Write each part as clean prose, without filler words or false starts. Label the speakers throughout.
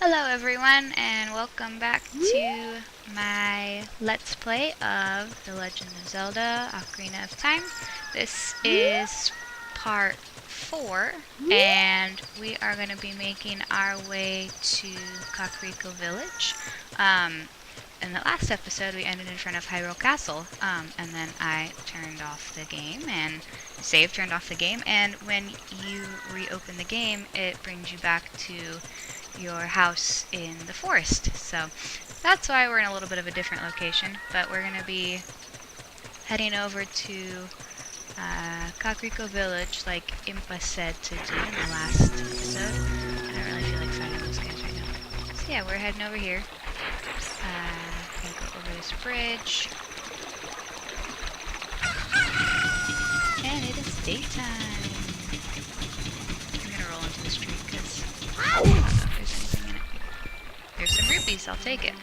Speaker 1: Hello everyone, and welcome back to my Let's Play of The Legend of Zelda, Ocarina of Time. This is part 4, and we are going to be making our way to Kakariko Village. In the last episode, we ended in front of Hyrule Castle, and then I turned off the game, and turned off the game, and when you reopen the game, it brings you back to your house in the forest. So that's why we're in a little bit of a different location, but we're going to be heading over to Kakariko Village like Impa said to do in the last episode. I don't really feel like fighting those guys right now. So yeah, we're heading over here. Gonna go over this bridge. And it is daytime. I'm gonna roll into this tree because I don't know if there's anything in it. There's some rupees, I'll take it.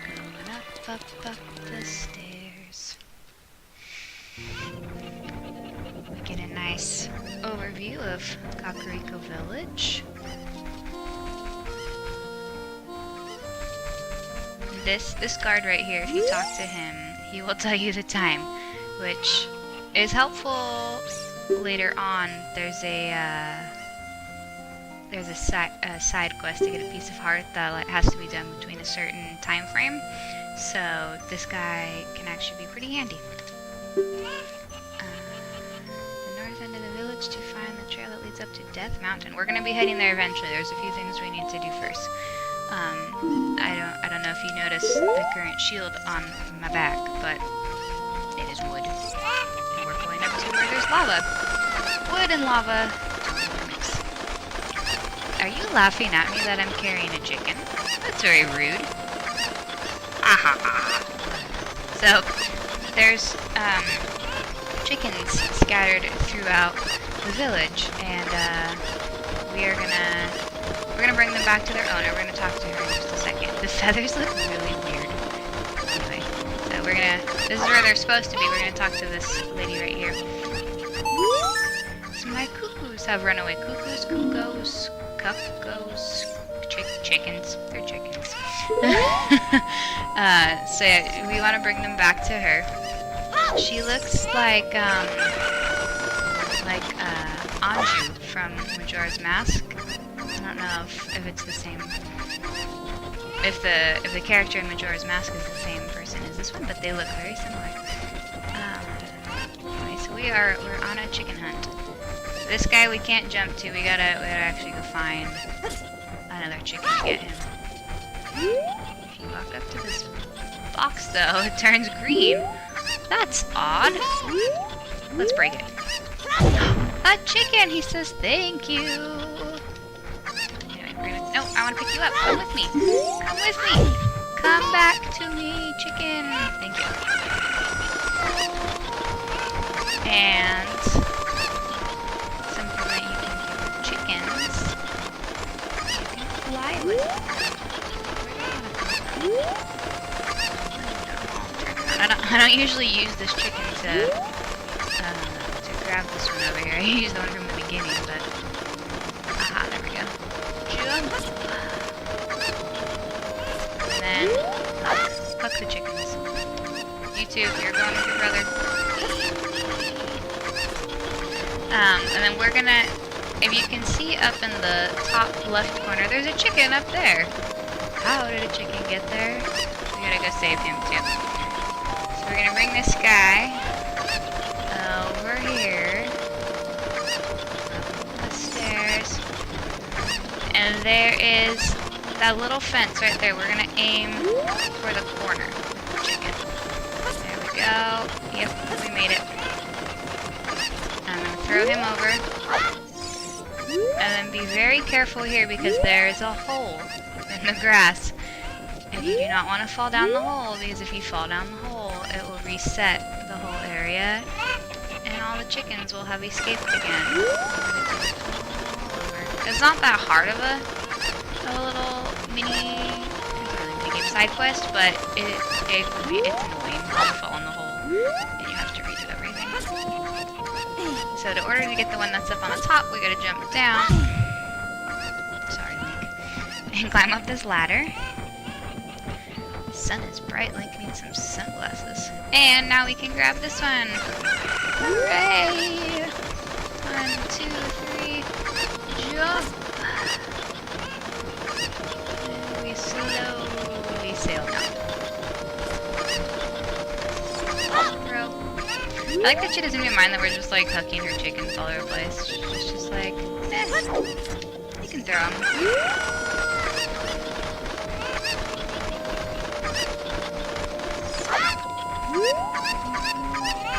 Speaker 1: Going up the stairs. We get a nice overview of Kakariko Village. This guard right here, if you talk to him, he will tell you the time, which is helpful later on. There's a side quest to get a piece of heart that has to be done between a certain time frame. So this guy can actually be pretty handy. The north end of the village to find the trail that leads up to Death Mountain. We're going to be heading there eventually. There's a few things we need to do first. I don't know if you noticed the current shield on my back, but it is wood. And we're going up to where there's lava. Wood and lava. Are you laughing at me that I'm carrying a chicken? That's very rude. Aha! So, there's chickens scattered throughout the village, and we're gonna bring them back to their owner. We're gonna talk to her in just a second. The feathers look really weird. Anyway, so this is where they're supposed to be. We're gonna talk to this lady right here. So my cuckoos have run away. Cuckoos, chickens. They're chickens. So yeah, we want to bring them back to her. She looks like Anju from Majora's Mask. I don't know if it's the same. If the character in Majora's Mask is the same person as this one, but they look very similar. Anyway, so we're on a chicken hunt. This guy we can't jump to. We gotta actually go find another chicken to get him. If you walk up to this box, though, it turns green. That's odd. Let's break it. A chicken! He says thank you. Anyway, no, I want to pick you up. Come with me. Come with me. Come back to me, chicken. Thank you. And something that you can do with chickens. You can fly with them. I don't usually use this chicken to grab this one over here. I use the one from the beginning, but aha, there we go. Jump. And then huck the chickens. You too, you're going with your brother. And then we're gonna, if you can see up in the top left corner, there's a chicken up there. How did a chicken get there? We gotta go save him too. So we're gonna bring this guy over here, up the stairs, and there is that little fence right there. We're gonna aim for the corner with the chicken. There we go. Yep, we made it. I'm gonna throw him over, and then be very careful here because there is a hole in the grass, and you do not want to fall down the hole, because if you fall down the hole, it will reset the whole area, and all the chickens will have escaped again. It's not that hard of a little mini side quest, but it's annoying when you fall in the hole and you have to redo everything. So in order to get the one that's up on the top, we gotta jump down. Sorry, Link. And climb up this ladder. The sun is bright. Link needs some sunglasses. And now we can grab this one. Hooray! 1, 2, 3, jump! And we slowly sail down. Bro. I like that she doesn't even mind that we're just like hucking her chickens all over the place. She's just like, you can throw them.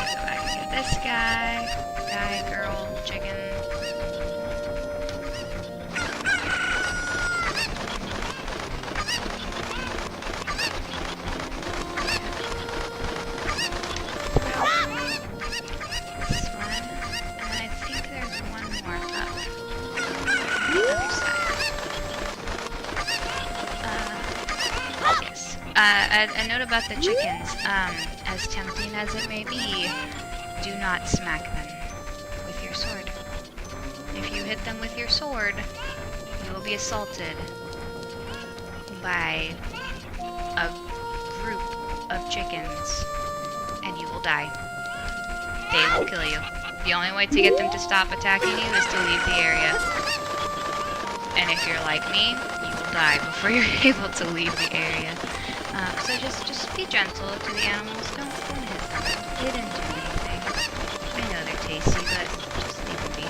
Speaker 1: Go back and get this guy, girl, chicken. A note about the chickens, as tempting as it may be, do not smack them with your sword. If you hit them with your sword, you will be assaulted by a group of chickens, and you will die. They will kill you. The only way to get them to stop attacking you is to leave the area. And if you're like me, you will die before you're able to leave the area. So just be gentle to the animals. Don't hit them. They didn't do anything. I know they're tasty, but just leave them be.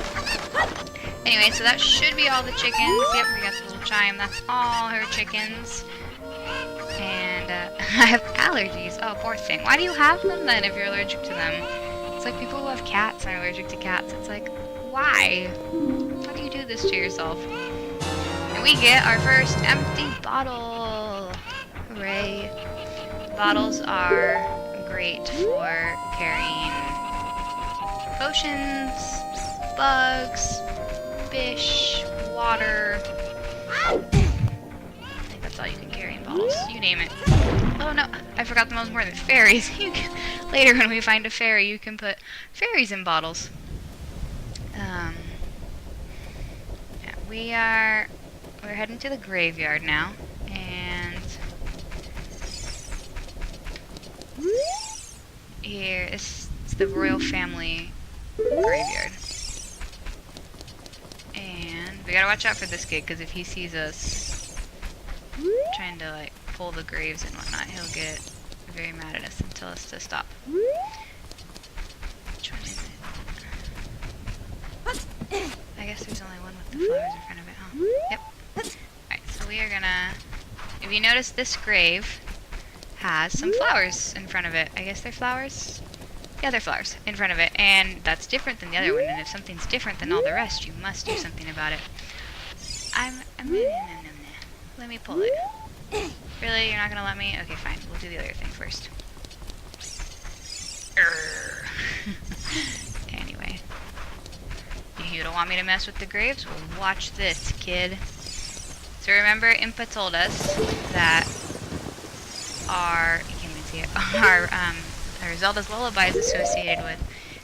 Speaker 1: Anyway, so that should be all the chickens. Yep, we got the little chime. That's all her chickens. And I have allergies. Oh, poor thing. Why do you have them then if you're allergic to them? It's like people who have cats and are allergic to cats. It's like, why? Why do you do this to yourself? And we get our first empty bottle. Hooray. Bottles are great for carrying potions, bugs, fish, water. I think that's all you can carry in bottles. You name it. Oh no, I forgot the most important. Fairies. Later when we find a fairy, you can put fairies in bottles. Yeah, we're heading to the graveyard now, and here is the royal family graveyard. And we gotta watch out for this kid, because if he sees us trying to like pull the graves and whatnot, he'll get very mad at us and tell us to stop. Which one is it? I guess there's only one with the flowers in front of it, huh? Yep. Alright, so we are gonna... If you notice, this grave has some flowers in front of it. I guess they're flowers? Yeah, they're flowers in front of it. And that's different than the other one. And if something's different than all the rest, you must do something about it. Let me pull it. Really? You're not gonna let me? Okay, fine. We'll do the other thing first. Anyway. You don't want me to mess with the graves? Well, watch this, kid. So remember, Impa told us that our, you can't even see it, our Zelda's lullaby is associated with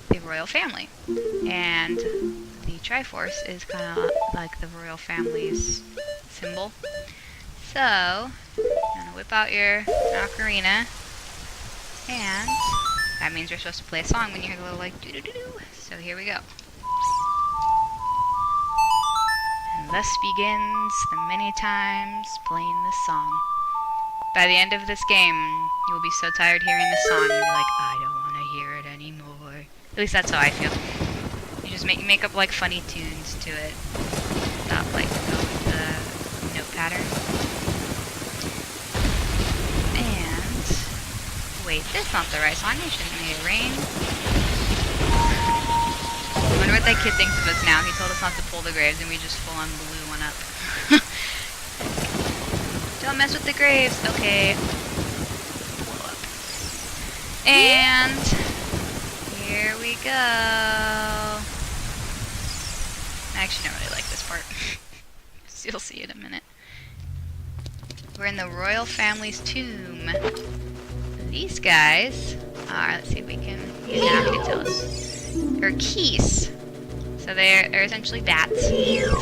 Speaker 1: the royal family. And the Triforce is kind of like the royal family's symbol. So, you're gonna whip out your ocarina, and that means you're supposed to play a song when you hear the little like doo-doo-doo-doo. So here we go. And thus begins the many times playing this song. By the end of this game, you will be so tired hearing this song, you'll be like, I don't want to hear it anymore. At least that's how I feel. You just make up like funny tunes to it. Stop like go with the note pattern. And wait, that's not the right song. I shouldn't make it rain. I wonder what that kid thinks of us now. He told us not to pull the graves and we just full on blew one up. Don't mess with the graves. Okay. Blow up. And here we go. I actually don't really like this part. You'll see in a minute. We're in the royal family's tomb. These guys are, let's see if we can, now he can tell us. Or Keys. So they're essentially bats,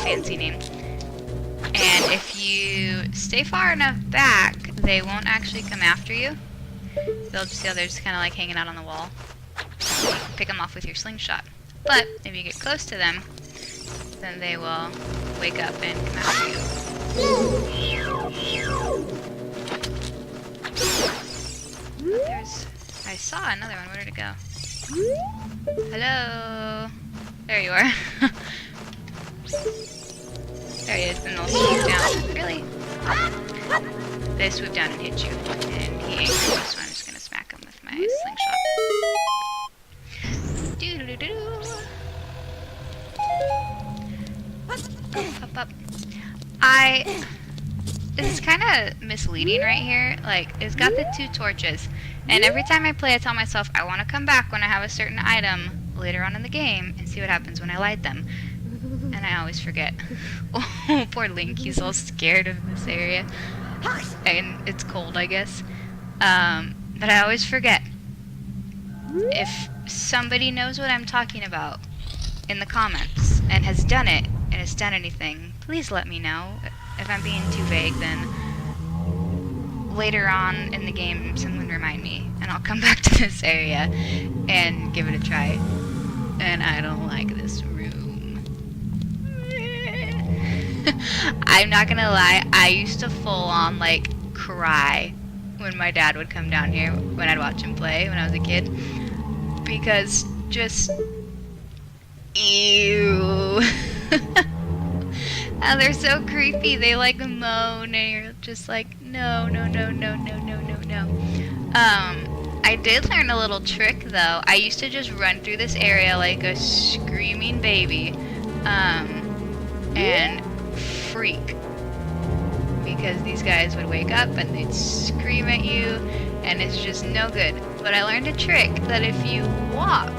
Speaker 1: fancy name. And if you stay far enough back, they won't actually come after you. They'll just kind of like hanging out on the wall. You can pick them off with your slingshot. But if you get close to them, then they will wake up and come after you. I saw another one. Where did it go? Hello. There you are. There he is, and they'll swoop down. Really? They swoop down and hit you. And he ain't good, so I'm just gonna smack him with my slingshot. Doo-doo-doo-doo. Up, up. This is kind of misleading right here. Like, it's got the 2 torches. And every time I play, I tell myself, I want to come back when I have a certain item later on in the game and see what happens when I light them. And I always forget. Oh, poor Link, he's all scared of this area. And it's cold, I guess. But I always forget. If somebody knows what I'm talking about in the comments and has done it and has done anything, please let me know. If I'm being too vague, then later on in the game, someone remind me, and I'll come back to this area and give it a try. And I don't like this room. I'm not gonna lie, I used to full on like cry when my dad would come down here when I'd watch him play when I was a kid, because just ew. Oh, they're so creepy. They like moan and you're just like, no, no, no, no, no, no, no, no. I did learn a little trick though. I used to just run through this area like a screaming baby, and freak. Because these guys would wake up and they'd scream at you, and it's just no good. But I learned a trick that if you walk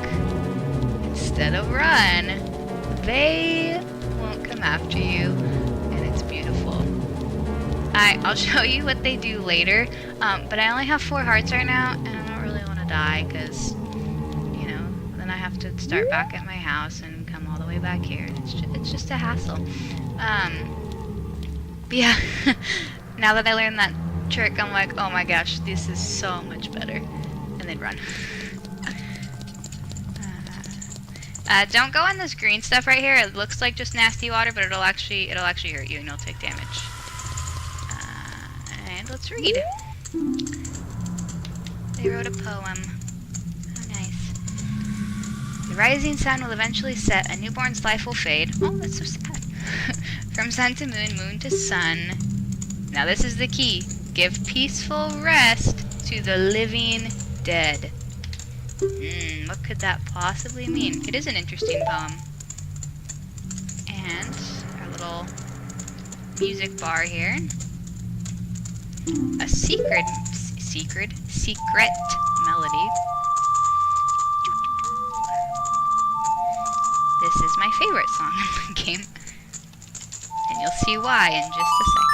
Speaker 1: instead of run, they won't come after you, and it's beautiful. I'll show you what they do later, but I only have 4 hearts right now, and I don't really want to die, because, you know, then I have to start back at my house and come all the way back here, and it's just a hassle. But yeah, now that I learned that trick, I'm like, oh my gosh, this is so much better, and then run. Don't go in this green stuff right here. It looks like just nasty water, but it'll actually hurt you and you'll take damage. And let's read. They wrote a poem. How nice. The rising sun will eventually set. A newborn's life will fade. Oh, that's so sad. From sun to moon, moon to sun. Now this is the key. Give peaceful rest to the living dead. What could that possibly mean? It is an interesting poem. And our little music bar here. A secret melody. This is my favorite song in the game. And you'll see why in just a second.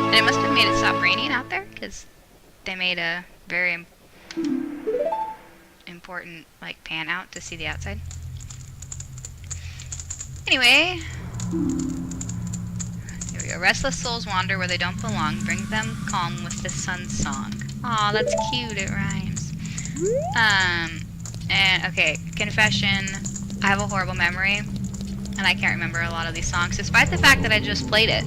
Speaker 1: And it must have made it stop raining out there, because they made a very important like pan out to see the outside. Anyway, here we go. Restless souls wander where they don't belong. Bring them calm with the sun's song. Aw, that's cute. It rhymes. And okay, confession. I have a horrible memory, and I can't remember a lot of these songs, despite the fact that I just played it.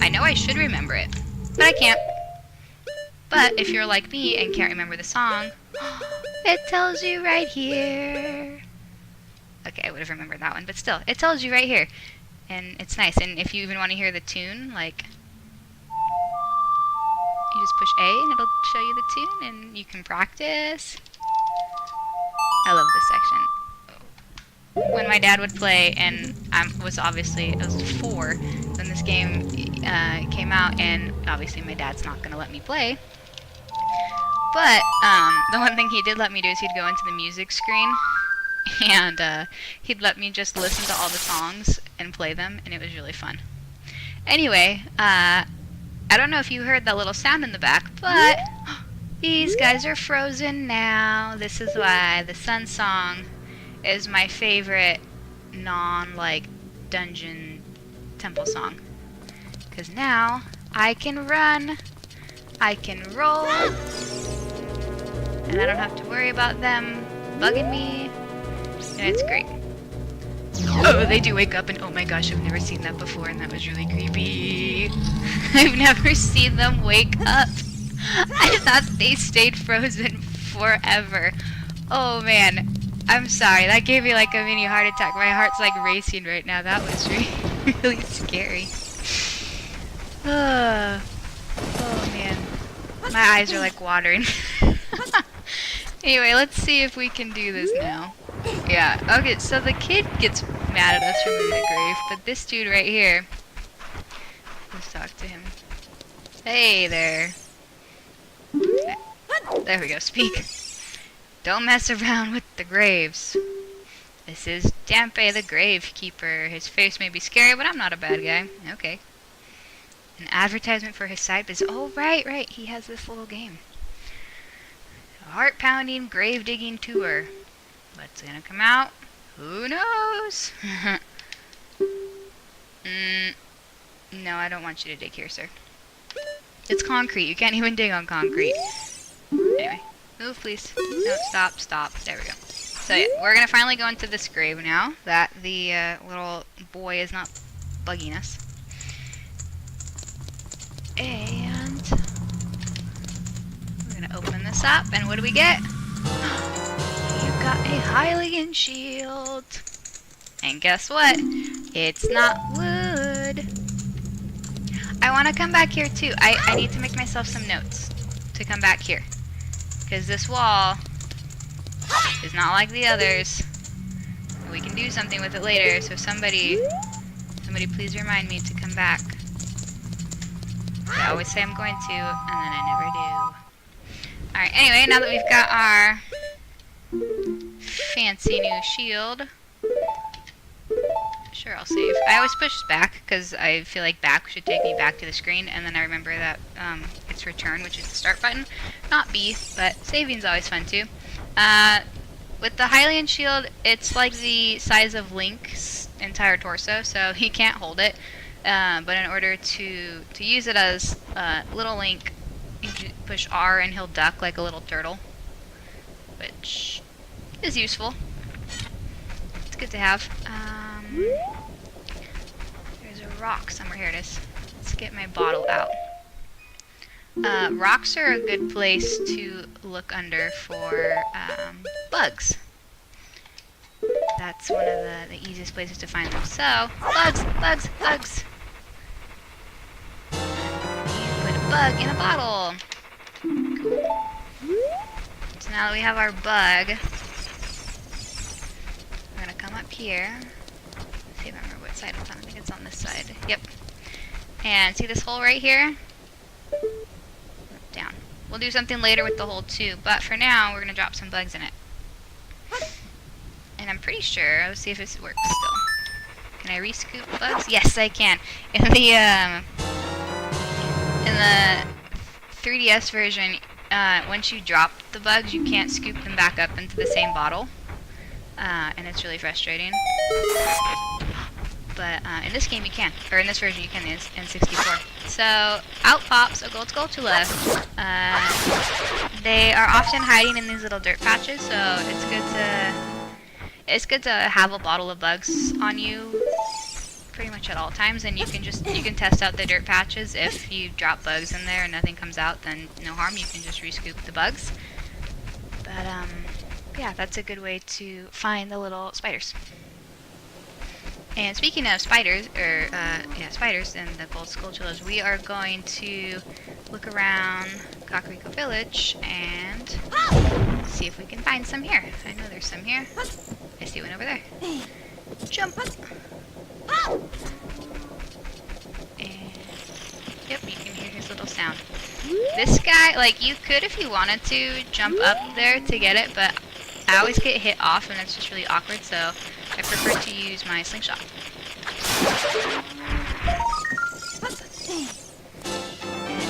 Speaker 1: I know I should remember it, but I can't. But if you're like me and can't remember the song, it tells you right here. Okay, I would have remembered that one, but still, it tells you right here. And it's nice. And if you even want to hear the tune, like, you just push A and it'll show you the tune and you can practice. I love this section. When my dad would play, and I was 4 when this game came out, and obviously my dad's not going to let me play. But the one thing he did let me do is he'd go into the music screen, and he'd let me just listen to all the songs, and play them, and it was really fun. Anyway, I don't know if you heard that little sound in the back, but these guys are frozen now. This is why the Sun Song is my favorite non-like dungeon temple song. Because now I can run, I can roll, and I don't have to worry about them bugging me, and it's great. Oh, they do wake up, and oh my gosh, I've never seen that before, and that was really creepy. I've never seen them wake up. I thought they stayed frozen forever. Oh man, I'm sorry, that gave me like a mini heart attack. My heart's like racing right now. That was really scary. Oh man, my eyes are like watering. Anyway, let's see if we can do this now. Yeah, okay, so the kid gets mad at us for moving the grave, but this dude right here, let's talk to him. Hey there. Okay. There we go, speak. Don't mess around with the graves. This is Dampe the Gravekeeper. His face may be scary, but I'm not a bad guy. Okay. An advertisement for his side business. Oh, right. He has this little game. A heart-pounding grave-digging tour. What's gonna come out? Who knows? No, I don't want you to dig here, sir. It's concrete. You can't even dig on concrete. Anyway, move, please. No, stop. There we go. So yeah, we're gonna finally go into this grave now that the little boy is not bugging us. And we're gonna open this up, and what do we get? You got a Hylian shield. And guess what? It's not wood. I want to come back here too. I need to make myself some notes to come back here. Because this wall is not like the others. We can do something with it later, so somebody please remind me to come back. I always say I'm going to, and then I never do. Alright, anyway, now that we've got our fancy new shield, sure, I'll save. I always push back because I feel like back should take me back to the screen, and then I remember that it's return, which is the start button, not B, but saving's always fun too. With the Hylian shield, it's like the size of Link's entire torso, so he can't hold it. But in order to use it as little Link, you push R and he'll duck like a little turtle, which is useful. It's good to have. There's a rock somewhere. Here it is. Let's get my bottle out. Rocks are a good place to look under for bugs. That's one of the easiest places to find them. So, bugs! You put a bug in a bottle. Cool. So now that we have our bug, we're gonna come up here. Let's see if I remember what side it's on. I think it's on this side. Yep. And see this hole right here? Down. We'll do something later with the hole too, but for now we're gonna drop some bugs in it. And I'm pretty sure, let's see if this works still. Can I re-scoop bugs? Yes, I can. In the 3DS version, once you drop the bugs, you can't scoop them back up into the same bottle. And it's really frustrating. But in this game you can, or in this version you can, in N64. So, out pops a gold Skulltula. They are often hiding in these little dirt patches, so it's good to have a bottle of bugs on you pretty much at all times, and you can test out the dirt patches. If you drop bugs in there and nothing comes out, then no harm, you can just re-scoop the bugs. But yeah, that's a good way to find the little spiders. And speaking of spiders, spiders and the gold Skulltulas, we are going to look around Kakariko Village and see if we can find some here. I know there's some here. I see one over there. Jump! And, yep, you can hear his little sound. This guy, like, you could, if you wanted to, jump up there to get it, but I always get hit off and it's just really awkward, so I prefer to use my slingshot. And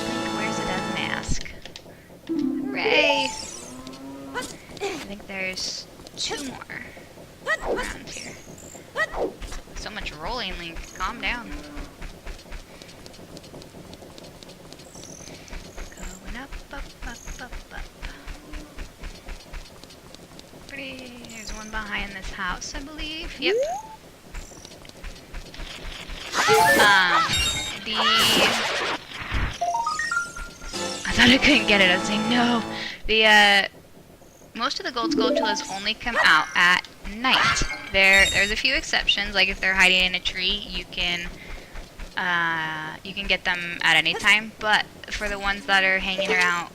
Speaker 1: Link wears a death mask. Hooray! I think there's 2 more around here. So much rolling, Link. Calm down. Going up, up, up, up, up. Pretty. There's one behind this house, I believe. Yep. I thought I couldn't get it. I was saying no. Most of the gold Skulltulas only come out at night. There's a few exceptions, like if they're hiding in a tree, you can get them at any time. But for the ones that are hanging around,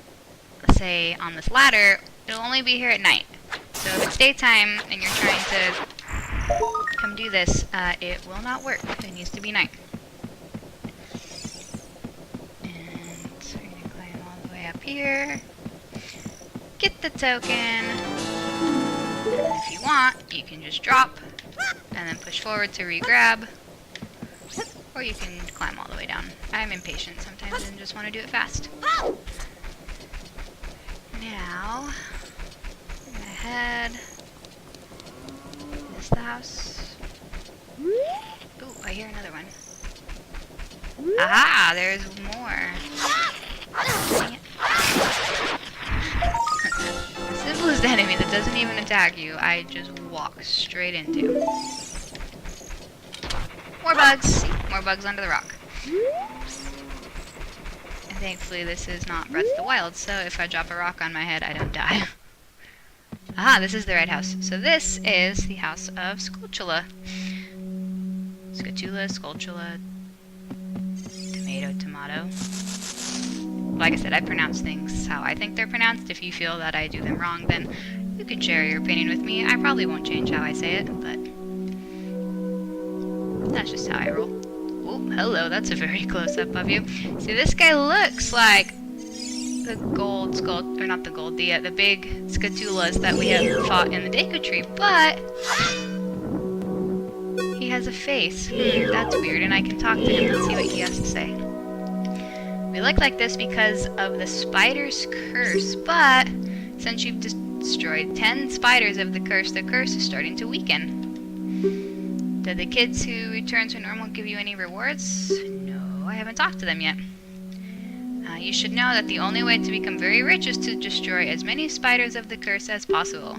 Speaker 1: say on this ladder, it'll only be here at night. So if it's daytime and you're trying to come do this, it will not work. It needs to be night. And so we're gonna climb all the way up here. Get the token. And if you want, you can just drop and then push forward to re-grab. Or you can climb all the way down. I'm impatient sometimes and just want to do it fast. Now, I'm gonna head. Is the house? Ooh, I hear another one. Aha! There's more. Dang it. The simplest enemy that doesn't even attack you, I just walk straight into. More bugs! More bugs under the rock. And thankfully this is not Breath of the Wild, so if I drop a rock on my head, I don't die. Aha, this is the right house. So this is the house of Skulltula. Skulltula, tomato. Like I said, I pronounce things how I think they're pronounced. If you feel that I do them wrong, then you can share your opinion with me. I probably won't change how I say it, but that's just how I roll. Oh, hello, that's a very close-up of you. See, this guy looks like the gold skull, or not the gold, the big Skulltulas that we have fought in the Deku Tree, but he has a face. That's weird, and I can talk to him and see what he has to say. We look like this because of the spider's curse, but since you've destroyed 10 spiders of the curse is starting to weaken. Did the kids who return to normal give you any rewards? No, I haven't talked to them yet. You should know that the only way to become very rich is to destroy as many spiders of the curse as possible.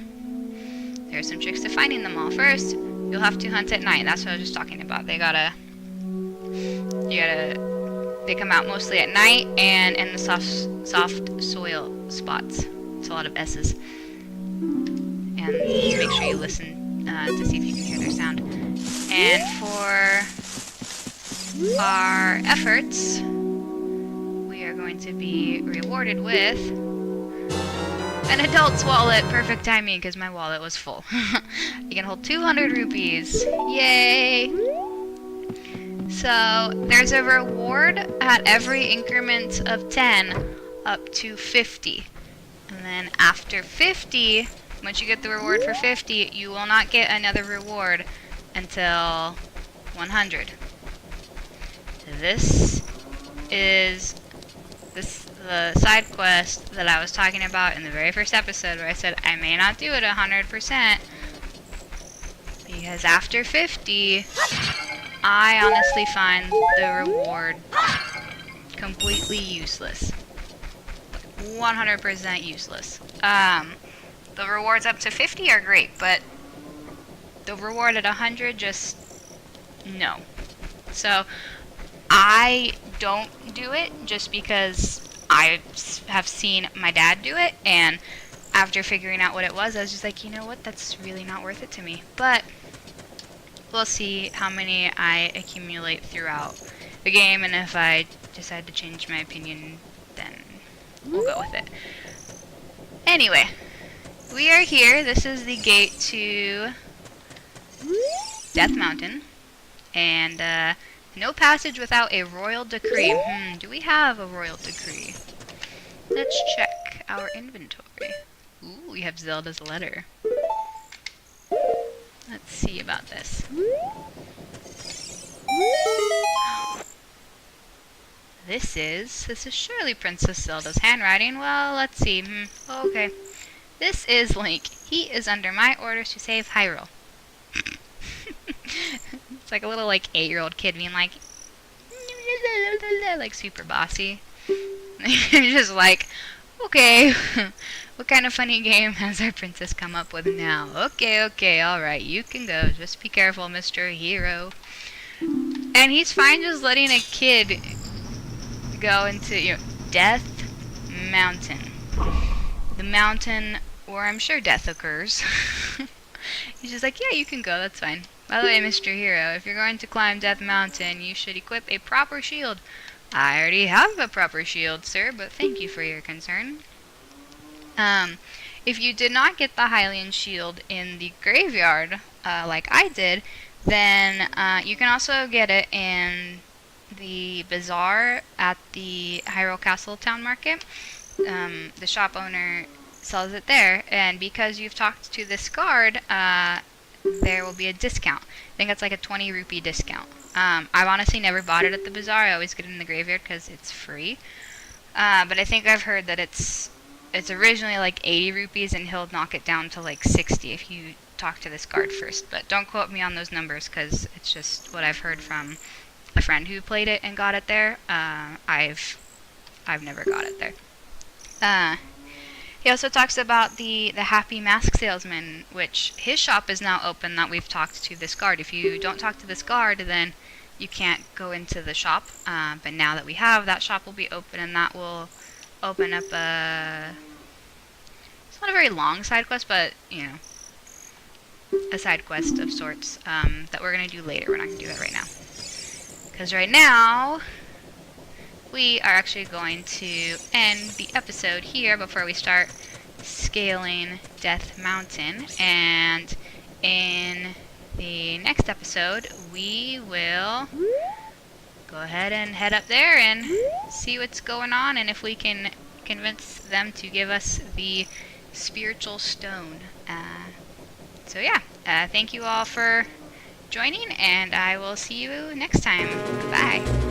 Speaker 1: There are some tricks to finding them all. First, you'll have to hunt at night. That's what I was just talking about. They come out mostly at night and in the soft soil spots. It's a lot of S's. And just make sure you listen to see if you can hear their sound. And for our efforts, we are going to be rewarded with an adult's wallet. Perfect timing because my wallet was full. You can hold 200 rupees. Yay! So there's a reward at every increment of 10 up to 50. And then after 50, once you get the reward for 50, you will not get another reward until 100. This is the side quest that I was talking about in the very first episode where I said I may not do it 100% because after 50, I honestly find the reward completely useless. 100% useless. The rewards up to 50 are great, but the reward at 100, just no. So I don't do it just because I have seen my dad do it, and after figuring out what it was, I was just like, you know what, that's really not worth it to me. But we'll see how many I accumulate throughout the game, and if I decide to change my opinion, then we'll go with it. Anyway, we are here. This is the gate to Death Mountain, and no passage without a royal decree. Do we have a royal decree? Let's check our inventory. Ooh, we have Zelda's letter. Let's see about this. This is surely Princess Zelda's handwriting. Well, let's see. Okay. This is Link. He is under my orders to save Hyrule. It's like a little 8-year-old kid being like super bossy. You're just like, okay, what kind of funny game has our princess come up with now? Okay, alright, you can go. Just be careful, Mr. Hero. And he's fine just letting a kid go into, Death Mountain. The mountain where I'm sure death occurs. He's just like, yeah, you can go, that's fine. By the way, Mr. Hero, if you're going to climb Death Mountain, you should equip a proper shield. I already have a proper shield, sir, but thank you for your concern. If you did not get the Hylian shield in the graveyard, like I did, then you can also get it in the bazaar at the Hyrule Castle Town Market. The shop owner sells it there, and because you've talked to this guard, there will be a discount. I think it's like a 20 rupee discount. I've honestly never bought it at the bazaar. I always get it in the graveyard because it's free. But I think I've heard that it's originally 80 rupees, and he'll knock it down to 60 if you talk to this guard first. But don't quote me on those numbers because it's just what I've heard from a friend who played it and got it there. I've never got it there. He also talks about the Happy Mask Salesman, which his shop is now open that we've talked to this guard. If you don't talk to this guard, then you can't go into the shop. But now that we have, that shop will be open, and that will open up a... It's not a very long side quest, but, a side quest of sorts that we're going to do later. We're not going to do that right now. Because right now, we are actually going to end the episode here before we start scaling Death Mountain. And in the next episode, we will go ahead and head up there and see what's going on, and if we can convince them to give us the spiritual stone. So yeah, thank you all for joining, and I will see you next time. Bye.